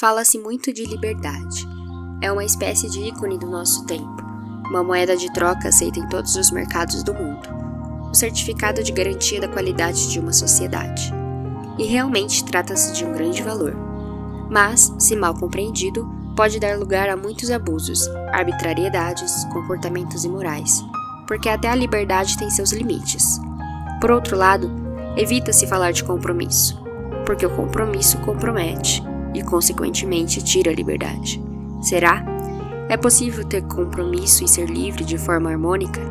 Fala-se muito de liberdade. É uma espécie de ícone do nosso tempo, uma moeda de troca aceita em todos os mercados do mundo, o certificado de garantia da qualidade de uma sociedade. E realmente trata-se de um grande valor. Mas, se mal compreendido, pode dar lugar a muitos abusos, arbitrariedades, comportamentos imorais, porque até a liberdade tem seus limites. Por outro lado, evita-se falar de compromisso, porque o compromisso compromete e, consequentemente, tira a liberdade. Será? É possível ter compromisso e ser livre de forma harmônica?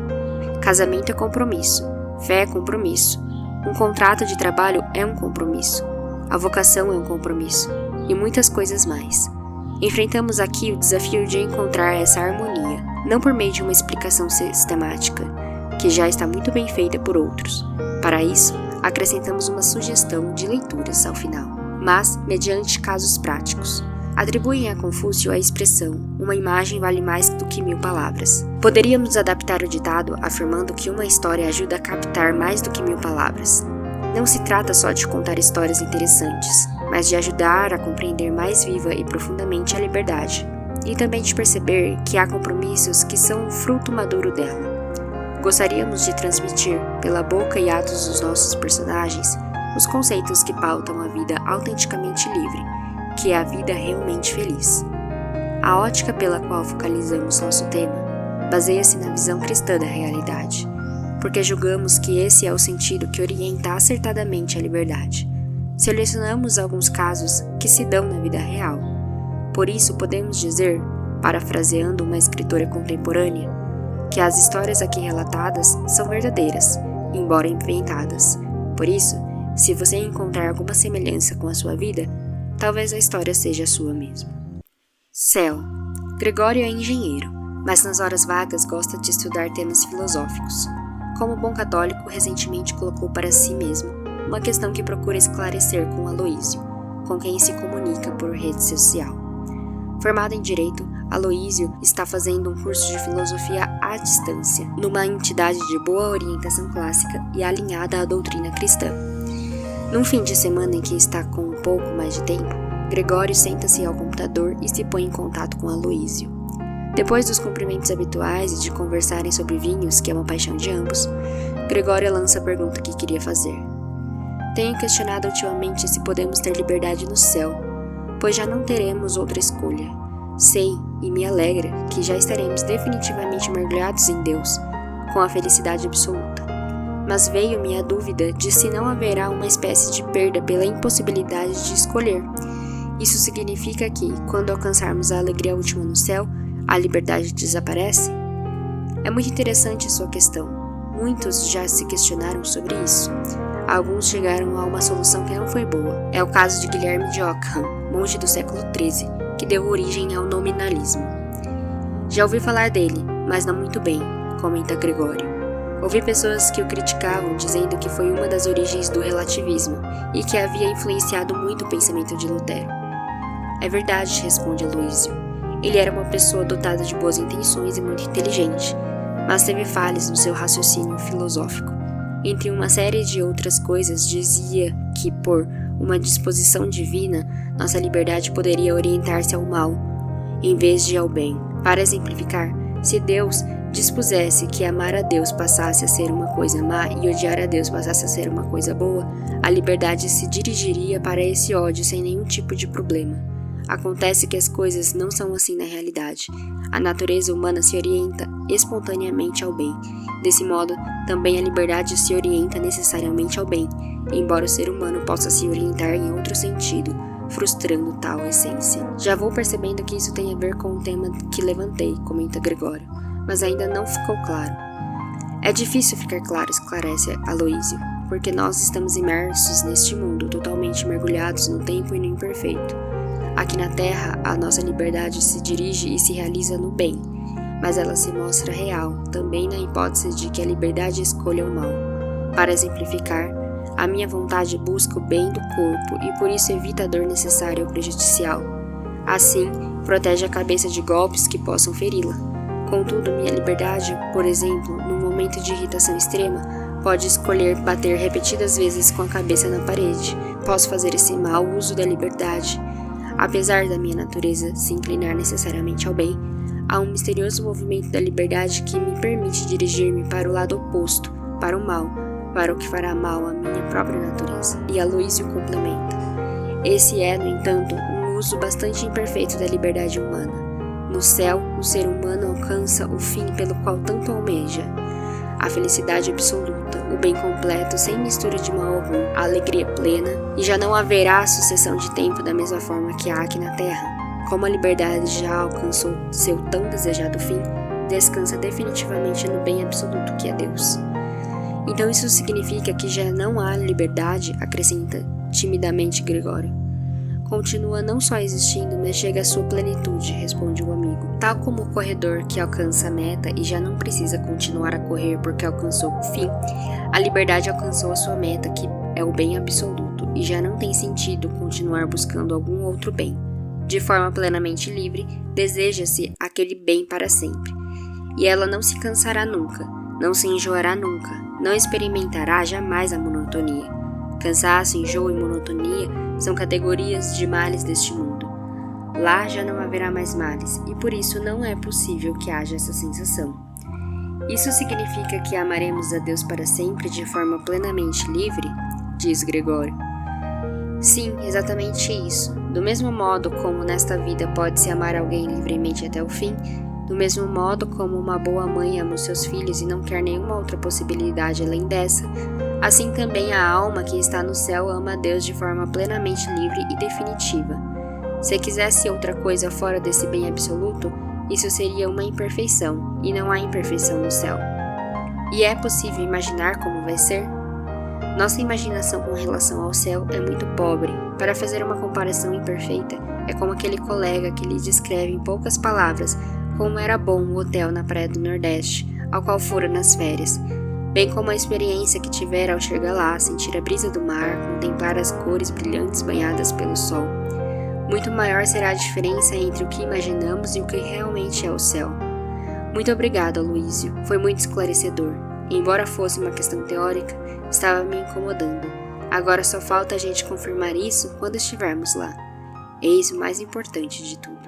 Casamento é compromisso, fé é compromisso, um contrato de trabalho é um compromisso, a vocação é um compromisso, e muitas coisas mais. Enfrentamos aqui o desafio de encontrar essa harmonia, não por meio de uma explicação sistemática, que já está muito bem feita por outros. Para isso, acrescentamos uma sugestão de leituras ao final, mas mediante casos práticos. Atribuem a Confúcio a expressão, uma imagem vale mais do que 1000 palavras. Poderíamos adaptar o ditado afirmando que uma história ajuda a captar mais do que 1000 palavras. Não se trata só de contar histórias interessantes, mas de ajudar a compreender mais viva e profundamente a liberdade, e também de perceber que há compromissos que são o fruto maduro dela. Gostaríamos de transmitir, pela boca e atos dos nossos personagens, os conceitos que pautam a vida autenticamente livre, que é a vida realmente feliz. A ótica pela qual focalizamos nosso tema baseia-se na visão cristã da realidade, porque julgamos que esse é o sentido que orienta acertadamente a liberdade. Selecionamos alguns casos que se dão na vida real. Por isso podemos dizer, parafraseando uma escritora contemporânea, que as histórias aqui relatadas são verdadeiras, embora inventadas. Por isso, se você encontrar alguma semelhança com a sua vida, talvez a história seja a sua mesmo. Céu. Gregório é engenheiro, mas nas horas vagas gosta de estudar temas filosóficos. Como bom católico, recentemente colocou para si mesmo uma questão que procura esclarecer com Aloísio, com quem se comunica por rede social. Formado em Direito, Aloísio está fazendo um curso de filosofia à distância, numa entidade de boa orientação clássica e alinhada à doutrina cristã. Num fim de semana em que está com um pouco mais de tempo, Gregório senta-se ao computador e se põe em contato com Aloísio. Depois dos cumprimentos habituais e de conversarem sobre vinhos, que é uma paixão de ambos, Gregório lança a pergunta que queria fazer. Tenho questionado ultimamente se podemos ter liberdade no céu, pois já não teremos outra escolha. Sei, e me alegra, que já estaremos definitivamente mergulhados em Deus, com a felicidade absoluta. Mas veio-me a dúvida de se não haverá uma espécie de perda pela impossibilidade de escolher. Isso significa que, quando alcançarmos a alegria última no céu, a liberdade desaparece? É muito interessante sua questão. Muitos já se questionaram sobre isso. Alguns chegaram a uma solução que não foi boa. É o caso de Guilherme de Ockham, monge do século XIII, que deu origem ao nominalismo. Já ouvi falar dele, mas não muito bem, comenta Gregório. Ouvi pessoas que o criticavam dizendo que foi uma das origens do relativismo e que havia influenciado muito o pensamento de Lutero. É verdade, responde Aloísio. Ele era uma pessoa dotada de boas intenções e muito inteligente, mas teve falhas no seu raciocínio filosófico. Entre uma série de outras coisas, dizia que, por uma disposição divina, nossa liberdade poderia orientar-se ao mal, em vez de ao bem. Para exemplificar, se Deus dispusesse que amar a Deus passasse a ser uma coisa má e odiar a Deus passasse a ser uma coisa boa, a liberdade se dirigiria para esse ódio sem nenhum tipo de problema. Acontece que as coisas não são assim na realidade. A natureza humana se orienta espontaneamente ao bem. Desse modo, também a liberdade se orienta necessariamente ao bem, embora o ser humano possa se orientar em outro sentido, frustrando tal essência. Já vou percebendo que isso tem a ver com o tema que levantei, comenta Gregório, mas ainda não ficou claro. É difícil ficar claro, esclarece Aloísio, porque nós estamos imersos neste mundo, totalmente mergulhados no tempo e no imperfeito. Aqui na Terra, a nossa liberdade se dirige e se realiza no bem, mas ela se mostra real, também na hipótese de que a liberdade escolha o mal. Para exemplificar, a minha vontade busca o bem do corpo e por isso evita a dor necessária ou prejudicial. Assim, protege a cabeça de golpes que possam feri-la. Contudo, minha liberdade, por exemplo, num momento de irritação extrema, pode escolher bater repetidas vezes com a cabeça na parede. Posso fazer esse mau uso da liberdade. Apesar da minha natureza se inclinar necessariamente ao bem, há um misterioso movimento da liberdade que me permite dirigir-me para o lado oposto, para o mal, para o que fará mal à minha própria natureza. E Aloísio complementa: esse é, no entanto, um uso bastante imperfeito da liberdade humana. No céu, o ser humano alcança o fim pelo qual tanto almeja: a felicidade absoluta, o bem completo, sem mistura de mal algum, a alegria plena, e já não haverá sucessão de tempo da mesma forma que há aqui na Terra. Como a liberdade já alcançou seu tão desejado fim, descansa definitivamente no bem absoluto que é Deus. Então isso significa que já não há liberdade, acrescenta timidamente Gregório. Continua não só existindo, mas chega à sua plenitude, responde o amigo. Tal como o corredor que alcança a meta e já não precisa continuar a correr porque alcançou o fim, a liberdade alcançou a sua meta, que é o bem absoluto, e já não tem sentido continuar buscando algum outro bem. De forma plenamente livre, deseja-se aquele bem para sempre. E ela não se cansará nunca, não se enjoará nunca, não experimentará jamais a monotonia. Cansaço, enjoo e monotonia são categorias de males deste mundo. Lá já não haverá mais males, e por isso não é possível que haja essa sensação. Isso significa que amaremos a Deus para sempre de forma plenamente livre? Diz Gregório. Sim, exatamente isso. Do mesmo modo como nesta vida pode-se amar alguém livremente até o fim, do mesmo modo como uma boa mãe ama os seus filhos e não quer nenhuma outra possibilidade além dessa, assim também a alma que está no céu ama a Deus de forma plenamente livre e definitiva. Se quisesse outra coisa fora desse bem absoluto, isso seria uma imperfeição, e não há imperfeição no céu. E é possível imaginar como vai ser? Nossa imaginação com relação ao céu é muito pobre. Para fazer uma comparação imperfeita, é como aquele colega que lhe descreve em poucas palavras como era bom o hotel na praia do Nordeste, ao qual fora nas férias, bem como a experiência que tivera ao chegar lá, sentir a brisa do mar, contemplar as cores brilhantes banhadas pelo sol. Muito maior será a diferença entre o que imaginamos e o que realmente é o céu. Muito obrigado, Aloísio. Foi muito esclarecedor. Embora fosse uma questão teórica, estava me incomodando. Agora só falta a gente confirmar isso quando estivermos lá. Eis o mais importante de tudo.